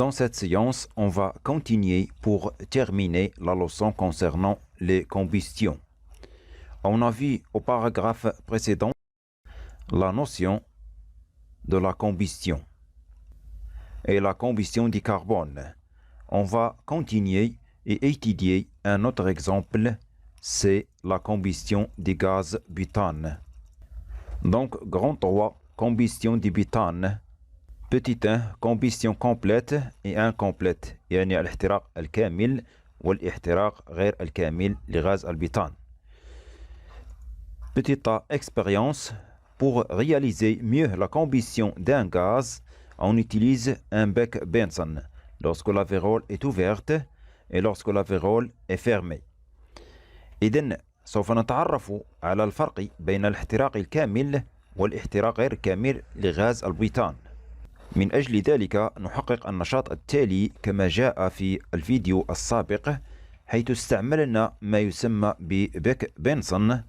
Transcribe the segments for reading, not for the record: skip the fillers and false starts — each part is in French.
Dans cette séance, on va continuer pour terminer la leçon concernant les combustions. On a vu au paragraphe précédent la notion de la combustion et la combustion du carbone. On va continuer et étudier un autre exemple, c'est la combustion du gaz butane. Donc, grand 3, combustion du butane. Petit 1, combustion complète et incomplète, يعني الاحتراق الكامل والاحتراق غير الكامل لغاز البيتان. Petite expérience, pour réaliser mieux la combustion d'un gaz, on utilise un bec Benson lorsque la vérole est ouverte et lorsque la vérole est fermée. إذن سوف نتعرف على الفرق بين الاحتراق الكامل والاحتراق غير الكامل لغاز البيتان. من أجل ذلك نحقق النشاط التالي كما جاء في الفيديو السابق، حيث استعملنا ما يسمى ببيك بنسون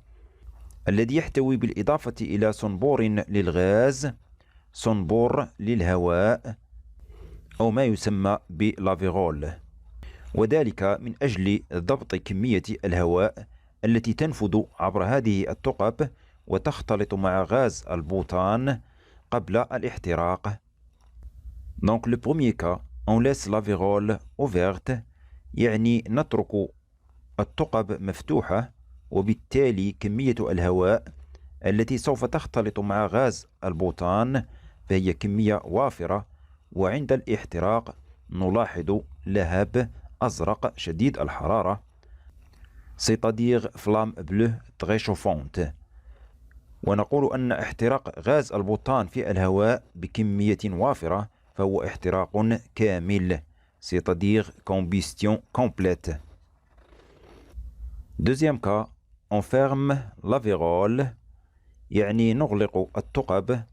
الذي يحتوي بالإضافة إلى صنبور للغاز صنبور للهواء أو ما يسمى بلافيرول، وذلك من أجل ضبط كمية الهواء التي تنفذ عبر هذه الثقب وتختلط مع غاز البوتان قبل الاحتراق. Donc le premier cas, on laisse la vérole ouverte، يعني نترك الثقب مفتوحة، وبالتالي كمية الهواء التي سوف تختلط مع غاز البوتان فهي كمية وافرة، وعند الاحتراق نلاحظ لهب أزرق شديد الحرارة، c'est-à-dire flamme bleue très chauffante. ونقول أن احتراق غاز البوتان في الهواء بكمية وافرة فهو احتراق كامل، c'est-à-dire combustion complète. Deuxième cas, on ferme la vérole، يعني نغلق الثقب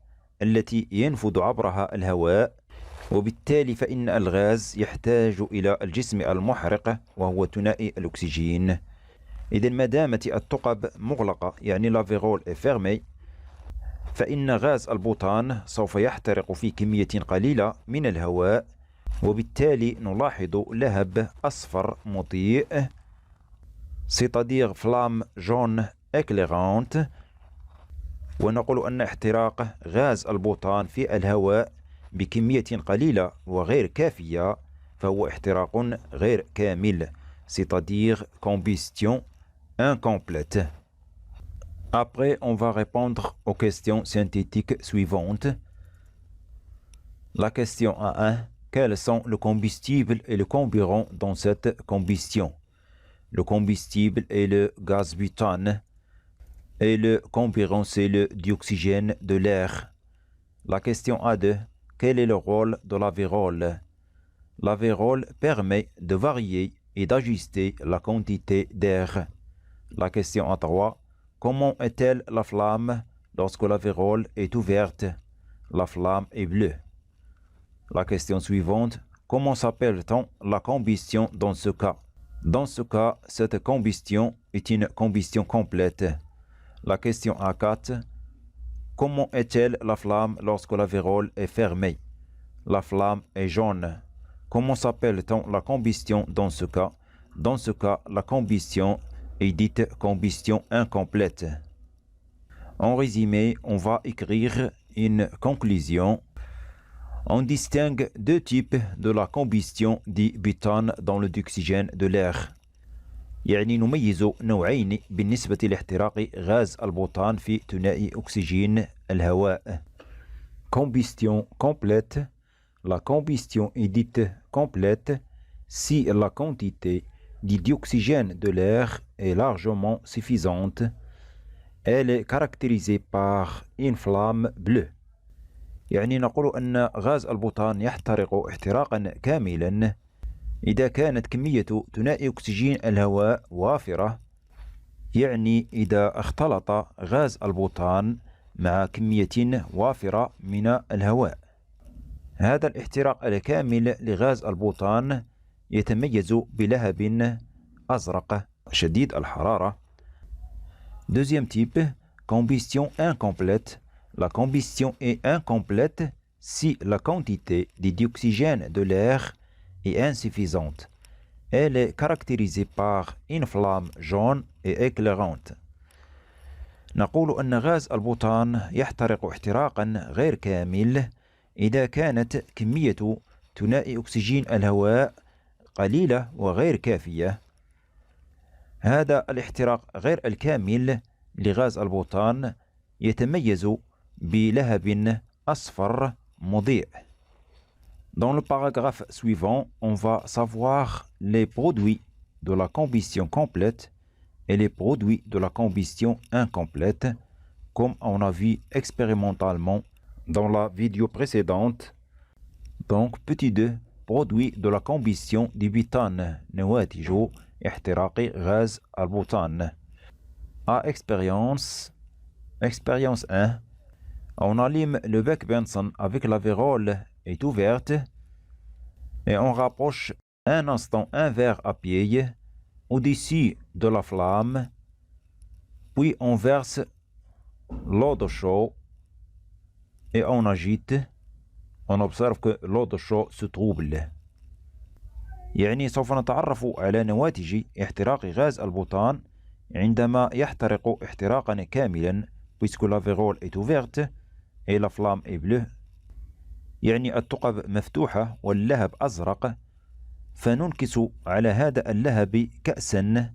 التي ينفذ عبرها الهواء، وبالتالي فإن الغاز يحتاج إلى الجسم المحرق وهو ثنائي الأكسجين. إذن ما دامت الثقب مغلقة، يعني la vérole est fermée، فإن غاز البوتان سوف يحترق في كمية قليلة من الهواء، وبالتالي نلاحظ لهب أصفر مضيء، c'est-à-dire flamme jaune éclairante، ونقول أن احتراق غاز البوتان في الهواء بكمية قليلة وغير كافية فهو احتراق غير كامل، c'est-à-dire combustion incomplète. Après, on va répondre aux questions synthétiques suivantes. La question A1. Quels sont le combustible et le carburant dans cette combustion? Le combustible est le gaz butane et le carburant c'est le dioxygène de l'air. La question A2. Quel est le rôle de la vérole? La vérole permet de varier et d'ajuster la quantité d'air. La question A3. Comment est-elle la flamme lorsque la vérole est ouverte? La flamme est bleue. La question suivante. Comment s'appelle-t-on la combustion dans ce cas? Dans ce cas, cette combustion est une combustion complète. La question A4. Comment est-elle la flamme lorsque la vérole est fermée? La flamme est jaune. Comment s'appelle-t-on la combustion dans ce cas? Dans ce cas, la combustion est dite combustion incomplète. En résumé, on va écrire une conclusion. On distingue deux types de la combustion du butane dans le dioxygène de l'air. يعني نميز نوعين بالنسبة لاحتراق غاز البوتان في ثنائي أكسجين الهواء. Combustion complète. La combustion est dite complète si la quantité du dioxygène de l'air est largement suffisante. Elle est caractérisée par une flamme bleue. يعني نقول أن غاز البوتان يحترق احتراقا كاملا إذا كانت كمية ثنائي أكسجين الهواء وافرة، يعني إذا اختلط غاز البوتان مع كمية وافرة من الهواء. هذا الاحتراق الكامل لغاز البوتان يتميز بلهب أزرق شديد الحرارة. Deuxième type, combustion incomplète. La combustion est incomplète si la quantité de dioxygène de l'air est insuffisante. Elle est caractérisée par une flamme jaune et éclairante. نقول أن غاز البوتان يحترق احتراقا غير كامل إذا كانت كمية ثنائي أكسجين الهواء قليلة وغير كافية. هذا الاحتراق غير الكامل لغاز البوتان يتميز بلهب أصفر مضيء. Dans le paragraphe suivant, on va savoir les produits de la combustion complète et les produits de la combustion incomplète, comme on a vu expérimentalement dans la vidéo précédente. Donc, petit 2, produits de la combustion du butane, نواتج احتراق غاز البوتان. À expérience 1, on allume le bec Benson avec la vérole est ouverte et on rapproche un instant un verre à pied au-dessus de la flamme, puis on verse l'eau de chaud et on agite. On observe que l'eau de chaud se trouble. يعني سوف نتعرف على نواتج احتراق غاز البوتان عندما يحترق احتراقا كاملا puisque la vérole est ouverte et la flamme est bleue. يعني الثقب مفتوحة واللهب أزرق، فننكس على هذا اللهب كأسا،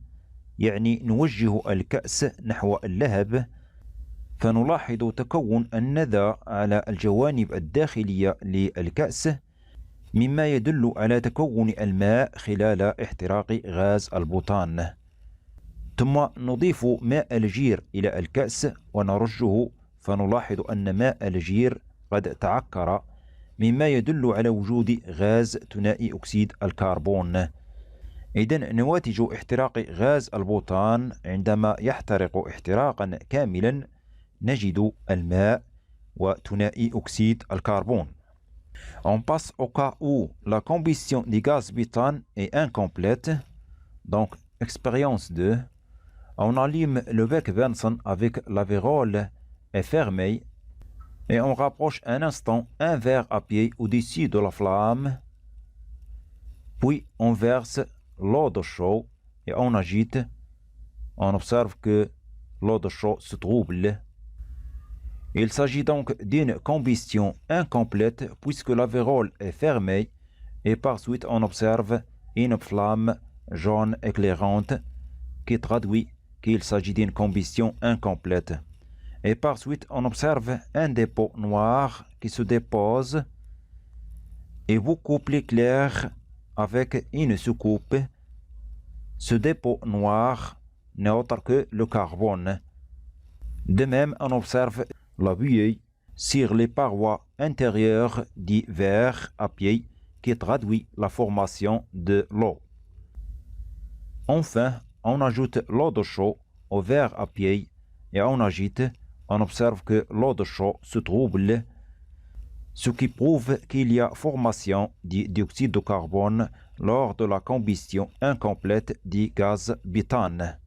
يعني نوجه الكأس نحو اللهب، فنلاحظ تكون الندى على الجوانب الداخلية للكأس، مما يدل على تكون الماء خلال احتراق غاز البوتان. ثم نضيف ماء الجير إلى الكأس ونرجه، فنلاحظ أن ماء الجير قد تعكر، مما يدل على وجود غاز ثنائي أكسيد الكربون. إذن نواتج احتراق غاز البوتان عندما يحترق احتراقا كاملا نجد الماء وثنائي أكسيد الكربون. On passe au cas où la combustion du gaz butane est incomplète. Donc, expérience 2. On allume le bec Benson avec la vérole est fermée et on rapproche un instant un verre à pied au-dessus de la flamme. Puis on verse l'eau de chaud et on agite. On observe que l'eau de chaud se trouble. Il s'agit donc d'une combustion incomplète puisque la vérole est fermée et par suite on observe une flamme jaune éclairante qui traduit qu'il s'agit d'une combustion incomplète. Et par suite on observe un dépôt noir qui se dépose et beaucoup plus clair avec une soucoupe. Ce dépôt noir n'est autre que le carbone. De même, on observe la buée sur les parois intérieures du verre à pied qui traduit la formation de l'eau. Enfin, on ajoute l'eau de chaud au verre à pied et on agite. On observe que l'eau de chaud se trouble, ce qui prouve qu'il y a formation du dioxyde de carbone lors de la combustion incomplète du gaz butane.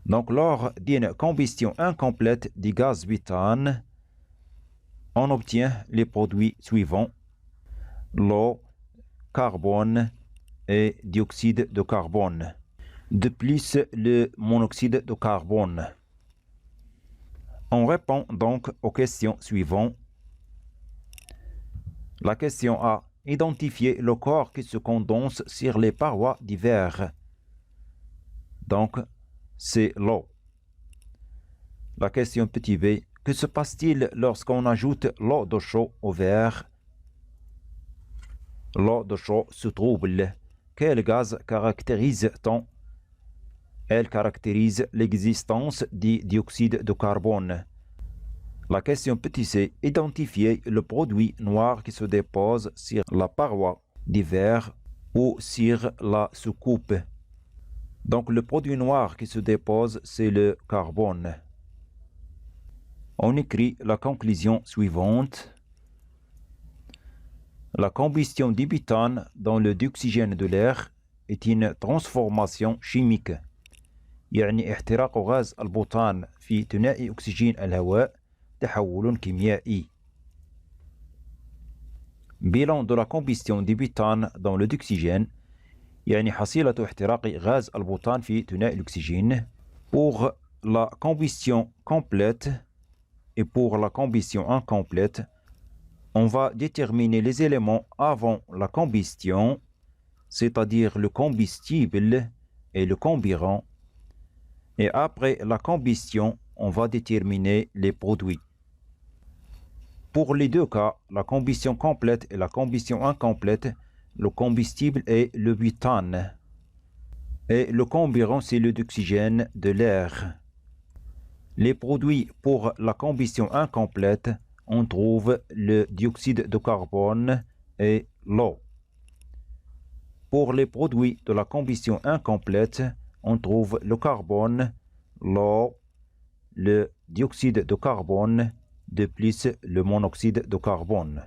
Donc, lors d'une combustion incomplète du gaz butane, on obtient les produits suivants: l'eau, carbone et dioxyde de carbone, de plus le monoxyde de carbone. On répond donc aux questions suivantes. La question A. Identifier le corps qui se condense sur les parois du verre. Donc, c'est l'eau. La question petit b. Que se passe-t-il lorsqu'on ajoute l'eau de chaud au verre? L'eau de chaud se trouble. Quel gaz caractérise-t-on? Elle caractérise l'existence du dioxyde de carbone. La question petit c. Identifier le produit noir qui se dépose sur la paroi du verre ou sur la soucoupe. Donc le produit noir qui se dépose, c'est le carbone. On écrit la conclusion suivante. La combustion du butane dans le dioxygène de l'air est une transformation chimique. يعني احتراق غاز البوتان في ثنائي أكسجين الهواء تحول كيميائي. bilan de la combustion du butane dans le d'oxygène يعني حصيلة احتراق غاز البوتان في ثنائي الأكسجين. Pour la combustion complète et pour la combustion incomplète, on va déterminer les éléments avant la combustion, c'est-à-dire le combustible et le carburant. Et après la combustion, on va déterminer les produits. Pour les deux cas, la combustion complète et la combustion incomplète, le combustible est le butane. Et le carburant, c'est le d'oxygène de l'air. Les produits pour la combustion incomplète, on trouve le dioxyde de carbone et l'eau. Pour les produits de la combustion incomplète, on trouve le carbone, l'eau, le dioxyde de carbone, de plus le monoxyde de carbone.